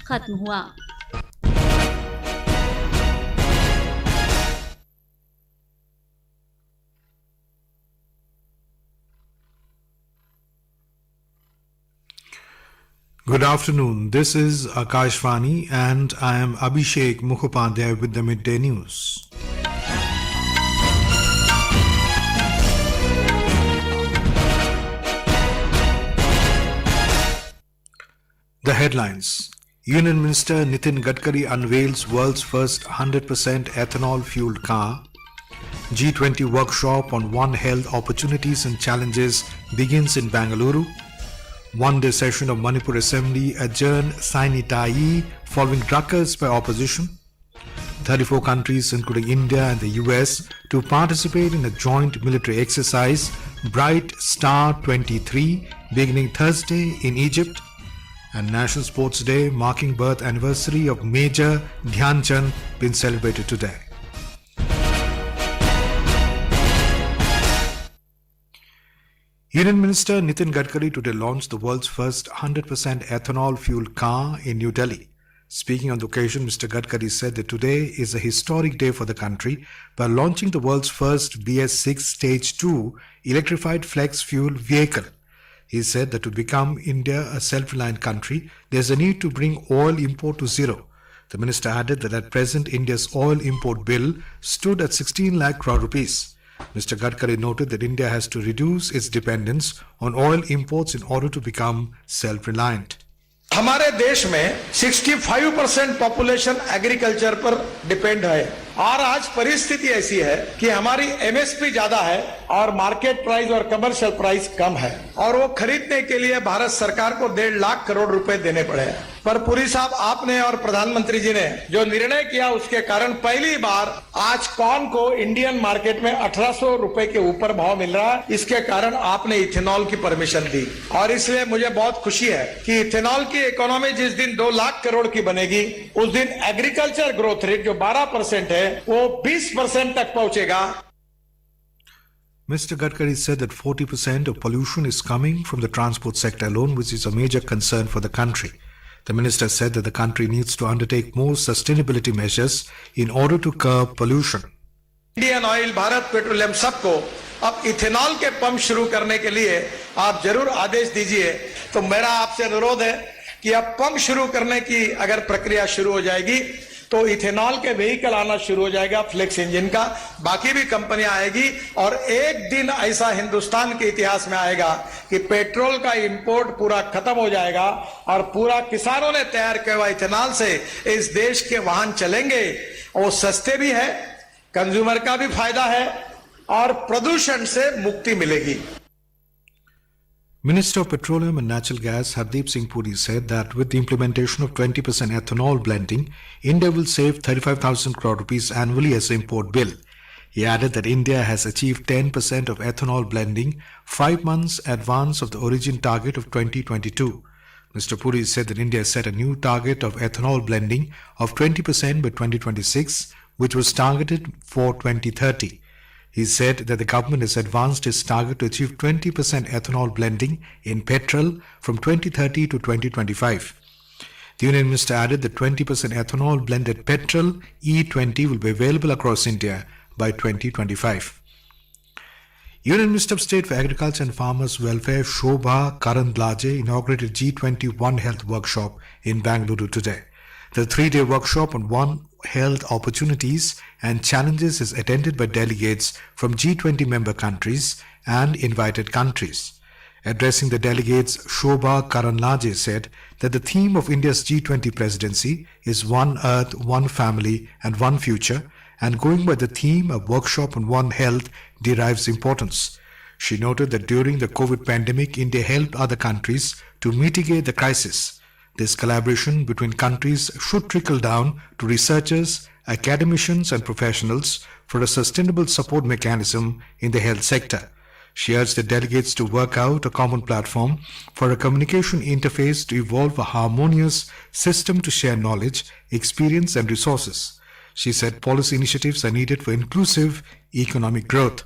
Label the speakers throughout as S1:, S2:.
S1: खत्म हुआ।
S2: Good afternoon. This is Akashvani and I am Abhishek Mukhopadhyay with the Midday News. The headlines. Union Minister Nitin Gadkari unveils world's first 100% ethanol-fueled car. G20 workshop on One Health opportunities and challenges begins in Bangalore. One-day session of Manipur Assembly adjourned sine die following ruckus by opposition. 34 countries including India and the US to participate in a joint military exercise Bright Star 23 beginning Thursday in Egypt. And National Sports Day marking birth anniversary of Major Dhyan Chand been celebrated today. Union Minister Nitin Gadkari today launched the world's first 100% ethanol-fueled car in New Delhi. Speaking on the occasion, Mr. Gadkari said that today is a historic day for the country by launching the world's first BS6 Stage 2 electrified flex-fuel vehicle. He said that to become India a self-reliant country, there is a need to bring oil import to zero. The minister added that at present India's oil import bill stood at 16 lakh crore rupees. Mr. Gadkari noted that India has to reduce its dependence on oil imports in order to become self-reliant.
S3: हमारे देश में 65% population agriculture पर depend है और आज परिस्थिति ऐसी है कि हमारी एमएसपी ज्यादा है और मार्केट प्राइस और कमर्शियल प्राइस कम है और वो खरीदने के लिए भारत सरकार को 1.5 लाख करोड़ रुपए देने पड़े हैं। पर पुरी साहब आपने और प्रधानमंत्री जी ने जो निर्णय किया उसके कारण पहली बार आज कॉर्न को इंडियन मार्केट में 1800 रुपए के ऊपर भाव मिल रहा है। इसके कारण आपने इथेनॉल की परमिशन दी और इसलिए मुझे बहुत खुशी है कि इथेनॉल की इकोनॉमी जिस दिन 2 लाख करोड़ की बनेगी उस दिन एग्रीकल्चर ग्रोथ रेट जो 12% है वो 20% तक पहुंचेगा।
S2: Mr. Gadkari said that 40% of pollution is coming from the transport sector alone, which is a major concern for the country. The minister said that the country needs to undertake more sustainability measures in order to curb pollution.
S3: Indian oil, Bharat petroleum सबको अब ethanol के pump शुरू करने के लिए आप जरूर आदेश दीजिए। तो मेरा आपसे अनुरोध है कि अब पंप शुरू करने की अगर प्रक्रिया शुरू हो जाएगी तो इथेनॉल के व्हीकल आना शुरू हो जाएगा, फ्लेक्स इंजन का, बाकी भी कंपनियां आएगी और एक दिन ऐसा हिंदुस्तान के इतिहास में आएगा कि पेट्रोल का इंपोर्ट पूरा खत्म हो जाएगा और पूरा किसानों ने तैयार किया हुआ इथेनॉल से इस देश के वाहन चलेंगे। वो सस्ते भी है, कंज्यूमर का भी फायदा है और प्रदूषण से मुक्ति मिलेगी।
S2: Minister of Petroleum and Natural Gas Hardeep Singh Puri said that with the implementation of 20% ethanol blending, India will save 35,000 crore rupees annually as the import bill. He added that India has achieved 10% of ethanol blending 5 months advance of the origin target of 2022. Mr. Puri said that India set a new target of ethanol blending of 20% by 2026, which was targeted for 2030. He said that the government has advanced its target to achieve 20% ethanol blending in petrol from 2030 to 2025. The Union Minister added that 20% ethanol blended petrol E20 will be available across India by 2025. Union Minister of State for Agriculture and Farmers Welfare Shobha Karandlaje inaugurated G20 One Health Workshop in Bangalore today. The 3-day workshop on One Health opportunities and challenges is attended by delegates from G20 member countries and invited countries. Addressing the delegates, Shobha Karandlaje said that the theme of India's G20 presidency is One Earth, One Family and One Future, and going by the theme, a workshop on One Health derives importance. She noted that during the COVID pandemic, India helped other countries to mitigate the crisis. This collaboration between countries should trickle down to researchers, academicians and professionals for a sustainable support mechanism in the health sector. She urged the delegates to work out a common platform for a communication interface to evolve a harmonious system to share knowledge, experience and resources. She said policy initiatives are needed for inclusive economic growth.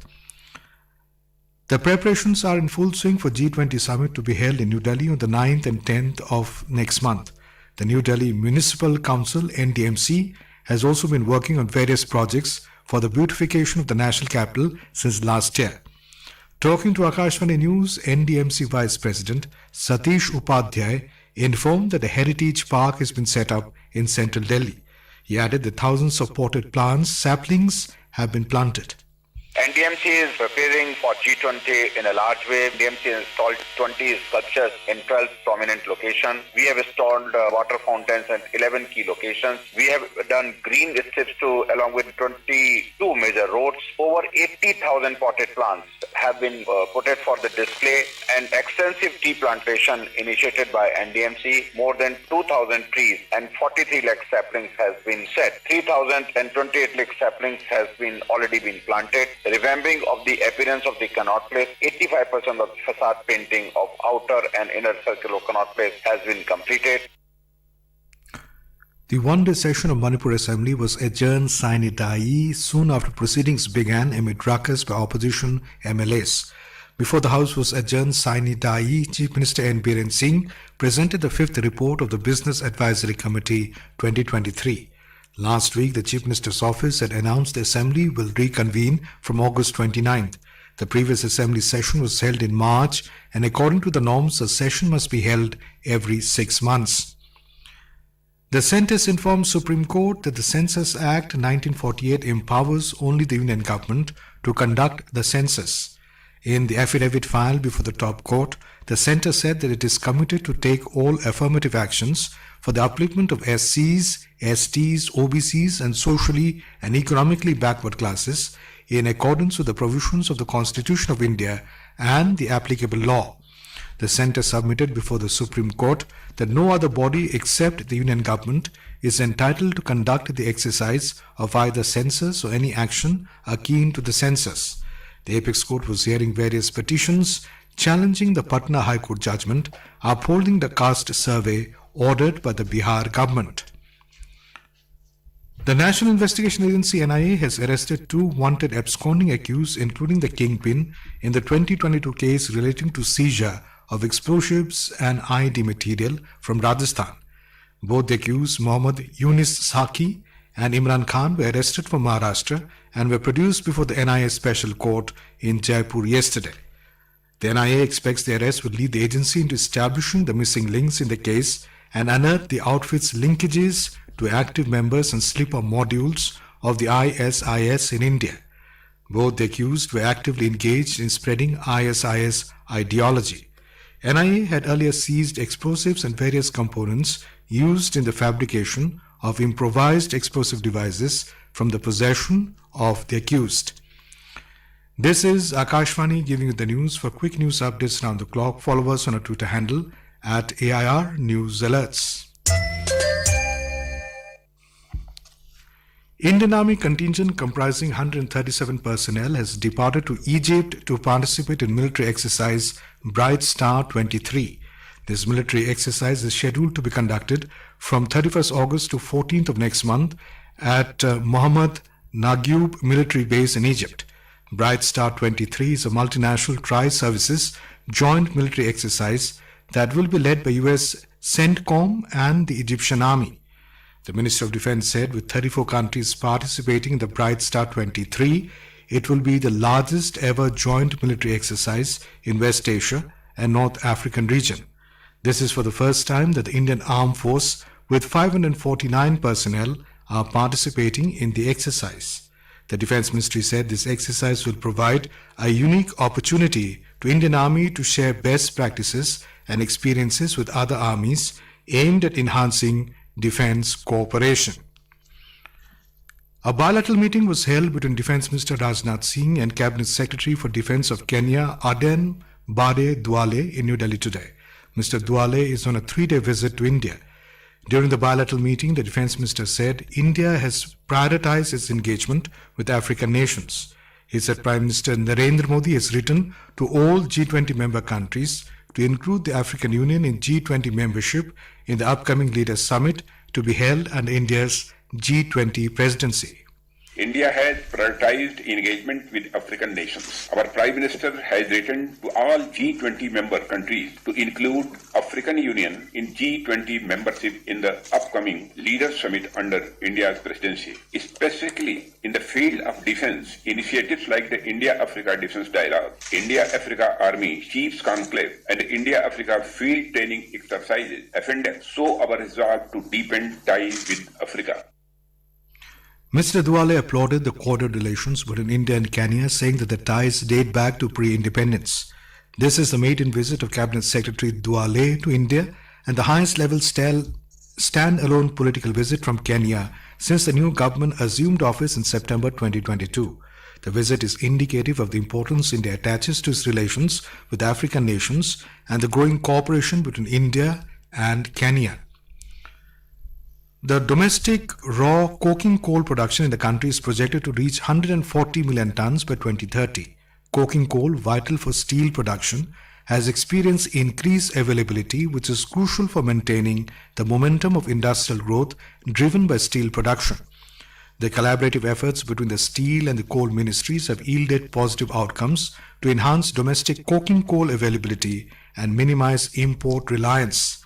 S2: The preparations are in full swing for G20 summit to be held in New Delhi on the 9th and 10th of next month. The New Delhi Municipal Council (NDMC) has also been working on various projects for the beautification of the national capital since last year. Talking to Akashvani News, NDMC Vice President Satish Upadhyay informed that a heritage park has been set up in central Delhi. He added that thousands of potted plants, saplings, have been planted.
S1: NDMC is preparing for G20 in a large way. NDMC has installed 20 sculptures in 12 prominent locations. We have installed water fountains at 11 key locations. We have done green strips along with 22 major roads. Over 80,000 potted plants have been put for the display, and extensive tree plantation initiated by NDMC. More than 2,000 trees and 43 lakh saplings has been set. 3,028 lakh saplings has been already been planted. The revamping of the appearance of the Connaught Place, 85% of facade painting of outer and inner circle of Connaught Place has been completed.
S2: The one-day session of Manipur Assembly was adjourned sine die soon after proceedings began amid ruckus by opposition MLAs. Before the House was adjourned sine die, Chief Minister N. Biren Singh presented the fifth report of the Business Advisory Committee 2023. Last week, the Chief Minister's office had announced the Assembly will reconvene from August 29th. The previous Assembly session was held in March, and according to the norms, a session must be held every 6 months. The Census informed Supreme Court that the Census Act 1948 empowers only the Union government to conduct the census. In the affidavit filed before the top court, the centre said that it is committed to take all affirmative actions for the upliftment of SCs, STs, OBCs and socially and economically backward classes in accordance with the provisions of the Constitution of India and the applicable law. The centre submitted before the Supreme Court that no other body except the Union government is entitled to conduct the exercise of either census or any action akin to the census. The Apex Court was hearing various petitions challenging the Patna High Court judgment upholding the caste survey ordered by the Bihar government. The National Investigation Agency NIA has arrested 2 wanted absconding accused, including the kingpin, in the 2022 case relating to seizure of explosives and IED material from Rajasthan. Both the accused, Mohammad Yunus Saki and Imran Khan, were arrested from Maharashtra and were produced before the NIA Special Court in Jaipur yesterday. The NIA expects the arrest will lead the agency into establishing the missing links in the case and unearth the outfit's linkages to active members and sleeper modules of the ISIS in India. Both the accused were actively engaged in spreading ISIS ideology. NIA had earlier seized explosives and various components used in the fabrication of improvised explosive devices from the possession of the accused. This is Akashvani giving you the news. For quick news updates around the clock, follow us on our Twitter handle at AIR News Alerts. Indian Army contingent comprising 137 personnel has departed to Egypt to participate in military exercise Bright Star 23. This military exercise is scheduled to be conducted from 31st August to 14th of next month at Mohammed Naguib military base in Egypt. Bright Star 23 is a multinational tri-services joint military exercise that will be led by US CENTCOM and the Egyptian Army. The Minister of Defense said with 34 countries participating in the Bright Star 23, it will be the largest ever joint military exercise in West Asia and North African region. This is for the first time that the Indian Armed Force with 549 personnel are participating in the exercise. The Defense Ministry said this exercise will provide a unique opportunity to Indian Army to share best practices and experiences with other armies aimed at enhancing defense cooperation. A bilateral meeting was held between Defense Minister Rajnath Singh and Cabinet Secretary for Defense of Kenya Aden Bade Dwale in New Delhi today. Mr. Dwale is on a 3-day visit to India. During the bilateral meeting, the Defense Minister said India has prioritized its engagement with African nations. He said Prime Minister Narendra Modi has written to all G20 member countries to include the African Union in G20 membership in the upcoming Leaders Summit to be held under India's G20 presidency.
S4: India has prioritized engagement with African nations. Our Prime Minister has written to all G20 member countries to include African Union in G20 membership in the upcoming Leaders Summit under India's presidency. Specifically in the field of defense, initiatives like the India-Africa Defense Dialogue, India-Africa Army Chiefs Conclave, and India-Africa Field Training Exercises show our resolve to deepen ties with Africa.
S2: Mr. Dwale applauded the cordial relations between India and Kenya, saying that the ties date back to pre-independence. This is the maiden visit of Cabinet Secretary Dwale to India and the highest level stand-alone political visit from Kenya since the new government assumed office in September 2022. The visit is indicative of the importance India attaches to its relations with African nations and the growing cooperation between India and Kenya. The domestic raw coking coal production in the country is projected to reach 140 million tons by 2030. Coking coal, vital for steel production, has experienced increased availability, which is crucial for maintaining the momentum of industrial growth driven by steel production. The collaborative efforts between the steel and the coal ministries have yielded positive outcomes to enhance domestic coking coal availability and minimize import reliance.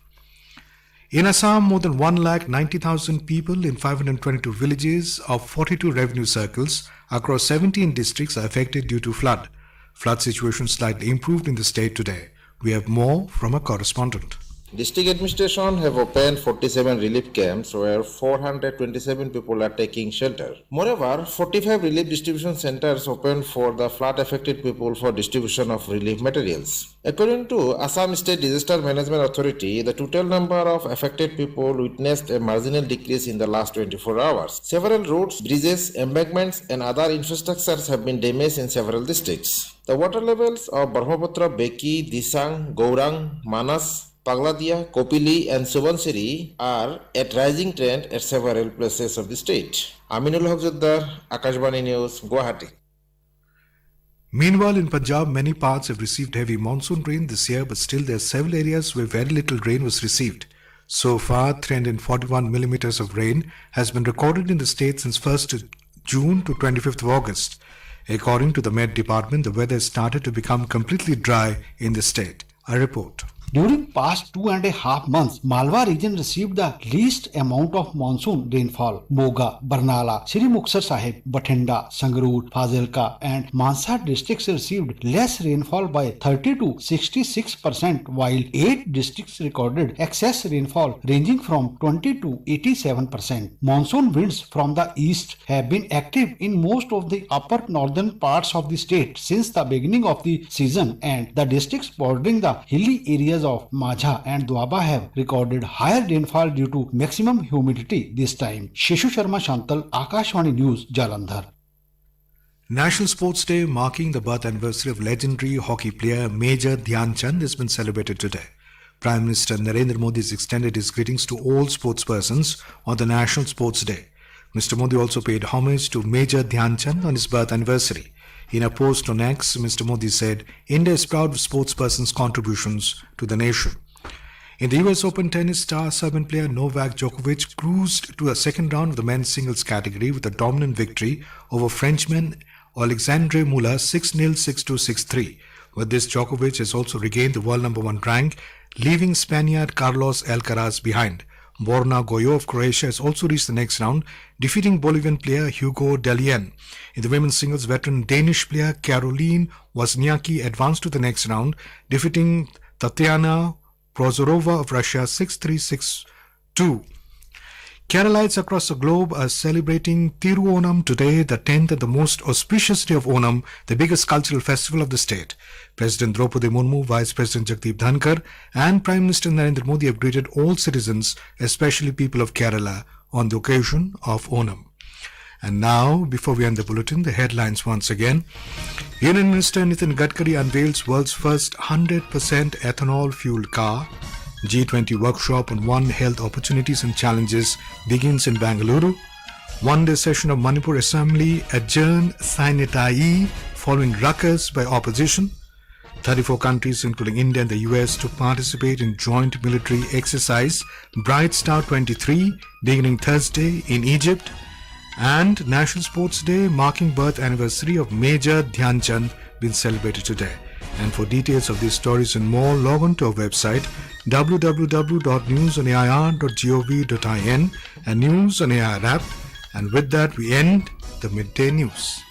S2: In Assam, more than 190,000 people in 522 villages of 42 revenue circles across 17 districts are affected due to flood. Flood situation slightly improved in the state today. We have more from a correspondent.
S5: District administration have opened 47 relief camps where 427 people are taking shelter. Moreover, 45 relief distribution centers opened for the flood-affected people for distribution of relief materials. According to Assam State Disaster Management Authority, the total number of affected people witnessed a marginal decrease in the last 24 hours. Several roads, bridges, embankments and other infrastructures have been damaged in several districts. The water levels of Brahmaputra, Beki, Disang, Gaurang, Manas, Pagladia, Kopili and Subansiri are at rising trend at several places of the state. Aminul Haqjuddar, Akashvani News, Guwahati.
S2: Meanwhile, in Punjab, many parts have received heavy monsoon rain this year, but still there are several areas where very little rain was received. So far, 341 millimeters of rain has been recorded in the state since 1st June to 25th of August. According to the Met Department, the weather has started to become completely dry in the state. A report.
S6: During past 2.5 months, Malwa region received the least amount of monsoon rainfall. Moga, Barnala, Sri Muksar Sahib, Bathinda, Sangrur, Fazilka and Mansa districts received less rainfall by 30 to 66%, while 8 districts recorded excess rainfall ranging from 20 to 87%. Monsoon winds from the east have been active in most of the upper northern parts of the state since the beginning of the season, and the districts bordering the hilly areas of Majha and Doaba have recorded higher rainfall due to maximum humidity this time. Sheshu Sharma Shantal, Akashvani News, Jalandhar.
S2: National Sports Day, marking the birth anniversary of legendary hockey player Major Dhyan Chand, has been celebrated today. Prime Minister Narendra Modi has extended his greetings to all sportspersons on the National Sports Day. Mr. Modi also paid homage to Major Dhyan Chand on his birth anniversary. In a post on X, Mr. Modi said, India is proud of sportspersons' contributions to the nation. In the US Open tennis, star Serbian player Novak Djokovic cruised to a second round of the men's singles category with a dominant victory over Frenchman Alexandre Muller 6-0, 6-2, 6-3. With this, Djokovic has also regained the world number 1 rank, leaving Spaniard Carlos Alcaraz behind. Borna Goyo of Croatia has also reached the next round, defeating Bolivian player Hugo Dellien. In the women's singles, veteran Danish player Caroline Wozniacki advanced to the next round, defeating Tatiana Prozorova of Russia 6-3, 6-2. Keralites across the globe are celebrating Tiruonam today, the 10th and the most auspicious day of Onam, the biggest cultural festival of the state. President Draupadi Murmu, Vice President Jagdeep Dhankar and Prime Minister Narendra Modi have greeted all citizens, especially people of Kerala, on the occasion of Onam. And now, before we end the bulletin, the headlines once again. Union Minister Nitin Gadkari unveils world's first 100% ethanol-fueled car. G20 workshop on One Health Opportunities and Challenges begins in Bangalore. One-day session of Manipur Assembly adjourned sine die following ruckus by opposition. 34 countries, including India and the US, to participate in joint military exercise Bright Star 23 beginning Thursday in Egypt. And National Sports Day, marking birth anniversary of Major Dhyan Chand, been celebrated today. And for details of these stories and more, log on to our website www.newsonair.gov.in and News on Air app. And with that, we end the Midday News.